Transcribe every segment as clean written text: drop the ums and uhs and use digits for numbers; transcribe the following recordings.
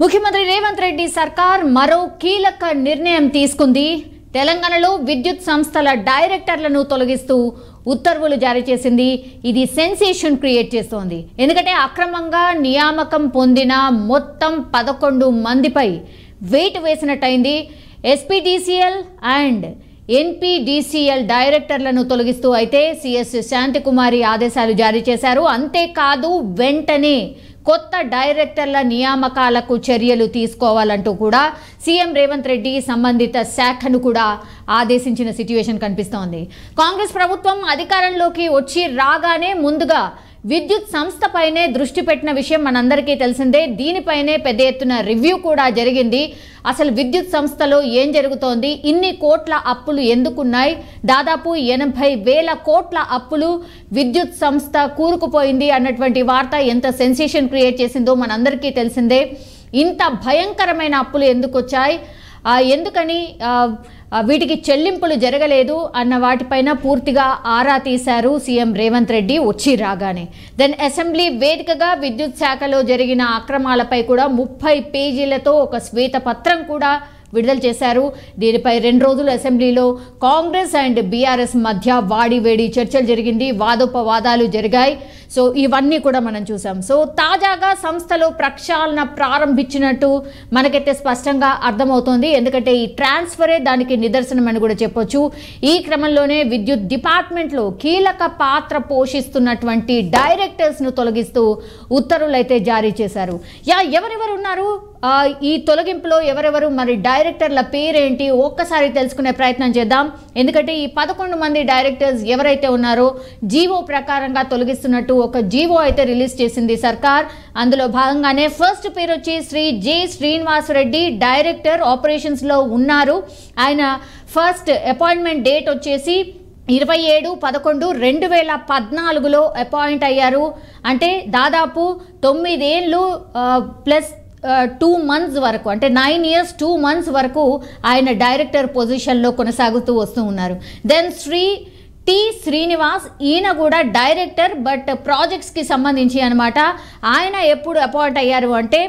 ముఖ్యమంత్రి రేవంత్ రెడ్డి సర్కార్ మరో కీలక నిర్ణయం తీసుకుంది. తెలంగాణలో విద్యుత్ సంస్థల డైరెక్టర్లను తొలగిస్తూ ఉత్తర్వులు జారీ చేసింది. ఇది సెన్సేషన్ క్రియేట్ చేస్తోంది. ఎందుకంటే అక్రమంగా నియామకం పొందిన మొత్తం 11 మందిపై వెయిట్ వేసినట్టయింది. ఎస్పీడీసీఎల్ అండ్ ఎన్పీడీసీఎల్ డైరెక్టర్లను తొలగిస్తూ అయితే సిఎస్ శాంతికుమారి ఆదేశాలు జారీ చేశారు. అంతేకాదు వెంటనే కొత్త డైరెక్టర్ల నియామకాలకు చర్యలు తీసుకోవాలంటూ కూడా సీఎం రేవంత్ రెడ్డి సంబంధిత శాఖను కూడా ఆదేశించిన సిట్యుయేషన్ కనిపిస్తోంది. కాంగ్రెస్ ప్రభుత్వం అధికారంలోకి వచ్చి రాగానే ముందుగా విద్యుత్ సంస్థపైనే దృష్టి పెట్టిన విషయం మనందరికీ తెలిసిందే. దీనిపైనే పెద్ద ఎత్తున రివ్యూ కూడా జరిగింది. అసలు విద్యుత్ సంస్థలో ఏం జరుగుతోంది, ఇన్ని కోట్ల అప్పులు ఎందుకున్నాయి, దాదాపు 80,000 కోట్ల అప్పులు విద్యుత్ సంస్థ కూరుకుపోయింది అన్నటువంటి వార్త ఎంత సెన్సేషన్ క్రియేట్ చేసిందో మనందరికీ తెలిసిందే. ఇంత భయంకరమైన అప్పులు ఎందుకు వచ్చాయి, ఎందుకని వీటికి చెల్లింపులు జరగలేదు అన్న వాటిపైన పూర్తిగా ఆరా తీశారు సీఎం రేవంత్ రెడ్డి వచ్చి రాగానే. దెన్ అసెంబ్లీ వేదికగా విద్యుత్ శాఖలో జరిగిన అక్రమాలపై కూడా 30 పేజీలతో ఒక శ్వేతపత్రం కూడా విడుదల చేశారు. దీనిపై 2 రోజులు అసెంబ్లీలో కాంగ్రెస్ అండ్ బీఆర్ఎస్ మధ్య వాడివేడి చర్చలు జరిగింది, వాదోపవాదాలు జరిగాయి. సో ఇవన్నీ కూడా మనం చూసాం. సో తాజాగా సంస్థలో ప్రక్షాళన ప్రారంభించినట్టు మనకైతే స్పష్టంగా అర్థమవుతోంది. ఎందుకంటే ఈ ట్రాన్స్ఫరే దానికి నిదర్శనం అని కూడా చెప్పొచ్చు. ఈ క్రమంలోనే విద్యుత్ డిపార్ట్మెంట్లో కీలక పాత్ర పోషిస్తున్నటువంటి డైరెక్టర్స్ను తొలగిస్తూ ఉత్తర్వులు అయితే జారీ చేశారు. ఎవరెవరు ఉన్నారు ఈ తొలగింపులో, ఎవరెవరు, మరి డైరెక్టర్ల పేరేంటి ఒక్కసారి తెలుసుకునే ప్రయత్నం చేద్దాం. ఎందుకంటే ఈ 11 మంది డైరెక్టర్స్ ఎవరైతే ఉన్నారో జీవో ప్రకారంగా తొలగిస్తున్నట్టు ఒక జీవో అయితే రిలీజ్ చేసింది సర్కార్. అందులో భాగంగానే ఫస్ట్ పేరు వచ్చి శ్రీ జె శ్రీనివాస్ రెడ్డి డైరెక్టర్ ఆపరేషన్స్లో ఉన్నారు. ఆయన ఫస్ట్ అపాయింట్మెంట్ డేట్ వచ్చేసి 27/11/2014లో అపాయింట్ అయ్యారు. అంటే దాదాపు 9 ఏళ్ళు ప్లస్ 2 months వరకు, అంటే 9 years 2 months వరకు ఆయన డైరెక్టర్ పొజిషన్లో కొనసాగుతూ వస్తూ ఉన్నారు. దెన్ శ్రీ టి శ్రీనివాస్, ఈయన కూడా డైరెక్టర్ బట్ ప్రాజెక్ట్స్కి సంబంధించి అనమాట. ఆయన ఎప్పుడు అపాయింట్ అయ్యారు అంటే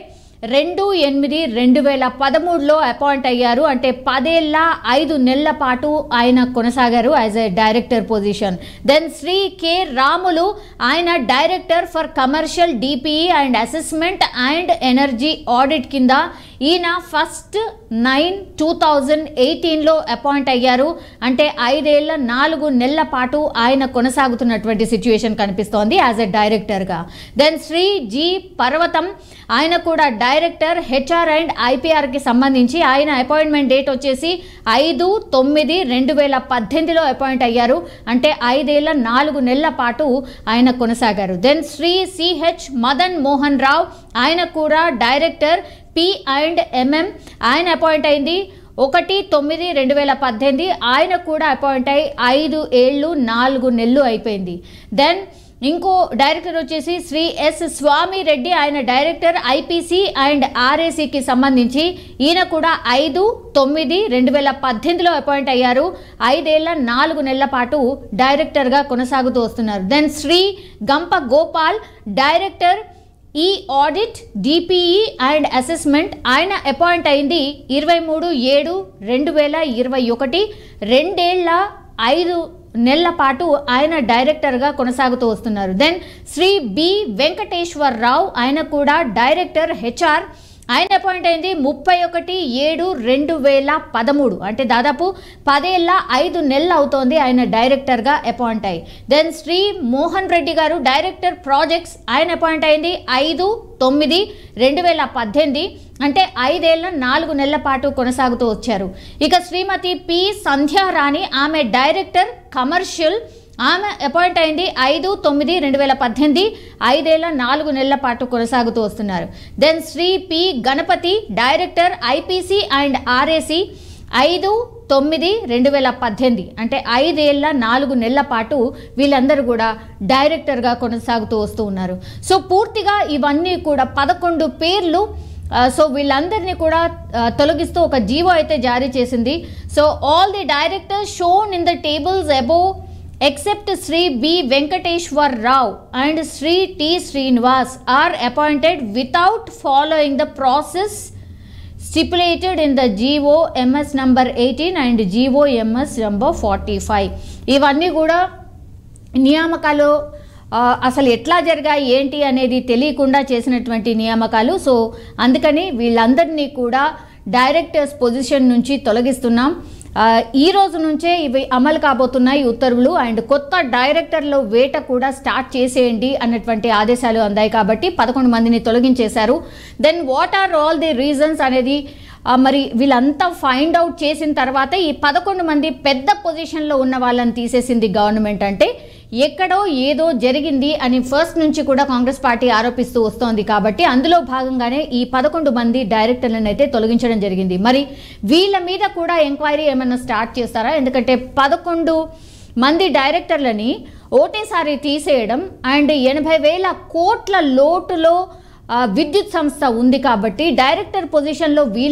2/8/2013లో అపాయింట్ అయ్యారు. అంటే 10 ఏళ్ళ 5 నెలల పాటు ఆయన కొనసాగారు as a director position. Then Shri K Ramulu, ఆయన director for commercial DPE and assessment and energy audit కింద ఈయన 1/9/2018లో అపాయింట్ అయ్యారు. అంటే 5 ఏళ్ళ 4 నెలల పాటు ఆయన కొనసాగుతున్నటువంటి సిచ్యువేషన్ కనిపిస్తోంది యాజ్ ఎ డైరెక్టర్గా. దెన్ శ్రీ జి పర్వతం, ఆయన కూడా డైరెక్టర్ హెచ్ఆర్ అండ్ ఐపీఆర్కి సంబంధించి ఆయన అపాయింట్మెంట్ డేట్ వచ్చేసి 5/9/2018లో అపాయింట్ అయ్యారు. అంటే 5 ఏళ్ళ 4 నెలల పాటు ఆయన కొనసాగారు. దెన్ శ్రీ సిహెచ్ మదన్ మోహన్ రావు, ఆయన కూడా డైరెక్టర్ పి అండ్ ఎంఎం, ఆయన అపాయింట్ అయింది 1/9/2018. ఆయన కూడా అపాయింట్ అయ్యి 5 ఏళ్ళు 4 నెలలు అయిపోయింది. దెన్ ఇంకో డైరెక్టర్ వచ్చేసి శ్రీ ఎస్ స్వామి రెడ్డి, ఆయన డైరెక్టర్ ఐపీసీ అండ్ ఆర్ఏసీకి సంబంధించి ఈయన కూడా 5/9/2018లో అపాయింట్ అయ్యారు. 5 ఏళ్ళ 4 నెలల పాటు డైరెక్టర్గా కొనసాగుతూ వస్తున్నారు. దెన్ శ్రీ గంప గోపాల్, డైరెక్టర్ ఈ ఆడిట్ డిపిఈ అండ్ అసెస్మెంట్, ఆయన అపాయింట్ అయింది 23/7/2021, 2 ఏళ్ళ 5 నెలల పాటు ఆయన డైరెక్టర్గా కొనసాగుతూ వస్తున్నారు. దెన్ శ్రీ బి వెంకటేశ్వరరావు, ఆయన కూడా డైరెక్టర్ హెచ్ఆర్, ఆయన అపాయింట్ అయింది 31/7/2013, అంటే దాదాపు 10 ఏళ్ళ 5 నెలలు అవుతోంది ఆయన డైరెక్టర్గా అపాయింట్ అయ్యి. దెన్ శ్రీ మోహన్ రెడ్డి గారు డైరెక్టర్ ప్రాజెక్ట్స్, ఆయన అపాయింట్ అయింది 5/9/2018, అంటే 5 ఏళ్ళ 4 నెలల పాటు కొనసాగుతూ వచ్చారు. ఇక శ్రీమతి పి సంధ్యారాణి, ఆమె డైరెక్టర్ కమర్షియల్, ఆమె అపాయింట్ అయింది 5/9/2018, 5 ఏళ్ళ 4 నెలల పాటు కొనసాగుతూ వస్తున్నారు. Then Shri P Ganapathi, director IPC and RAC, 5/9/2018, అంటే 5 ఏళ్ళ 4 నెలల పాటు వీళ్ళందరూ కూడా డైరెక్టర్గా కొనసాగుతూ వస్తూ ఉన్నారు. సో పూర్తిగా ఇవన్నీ కూడా 11 పేర్లు. సో వీళ్ళందరినీ కూడా తొలగిస్తూ ఒక జీవో అయితే జారీ చేసింది. So all the directors shown in the tables above except Sri B. Venkateshwar Rao and Sri T. Srinivas are appointed without following the process stipulated in the GOMS number 18 and GOMS number 45. ఇవన్నీ కూడా నియామకాలు అసలు ఎట్లా జరిగాయి ఏంటి అనేది తెలియకుండా చేసినటువంటి నియామకాలు. సో అందుకని వీళ్ళందరినీ కూడా డైరెక్టర్స్ పొజిషన్ నుంచి తొలగిస్తున్నాం. ఈ రోజు నుంచే ఇవి అమలు కాబోతున్నాయి ఉత్తర్వులు. అండ్ కొత్త డైరెక్టర్ల వేట కూడా స్టార్ట్ చేసేయండి అన్నటువంటి ఆదేశాలు అందాయి. కాబట్టి 11 మందిని తొలగించేశారు. Then what are all the reasons అనేది మరి వీళ్ళంతా ఫైండ్ అవుట్ చేసిన తర్వాత ఈ 11 మంది పెద్ద పొజిషన్లో ఉన్న వాళ్ళని తీసేసింది గవర్నమెంట్. అంటే ఎక్కడో ఏదో జరిగింది అని ఫస్ట్ నుంచి కూడా కాంగ్రెస్ పార్టీ ఆరోపిస్తూ వస్తోంది. కాబట్టి అందులో భాగంగానే ఈ 11 మంది డైరెక్టర్లను అయితే తొలగించడం జరిగింది. మరి వీళ్ళ మీద కూడా ఎంక్వైరీ ఏమైనా స్టార్ట్ చేస్తారా? ఎందుకంటే 11 మంది డైరెక్టర్లని ఒకటేసారి తీసేయడం అండ్ 80,000 కోట్ల లోటులో విద్యుత్ సంస్థ ఉంది. కాబట్టి డైరెక్టర్ పొజిషన్లో వీళ్ళ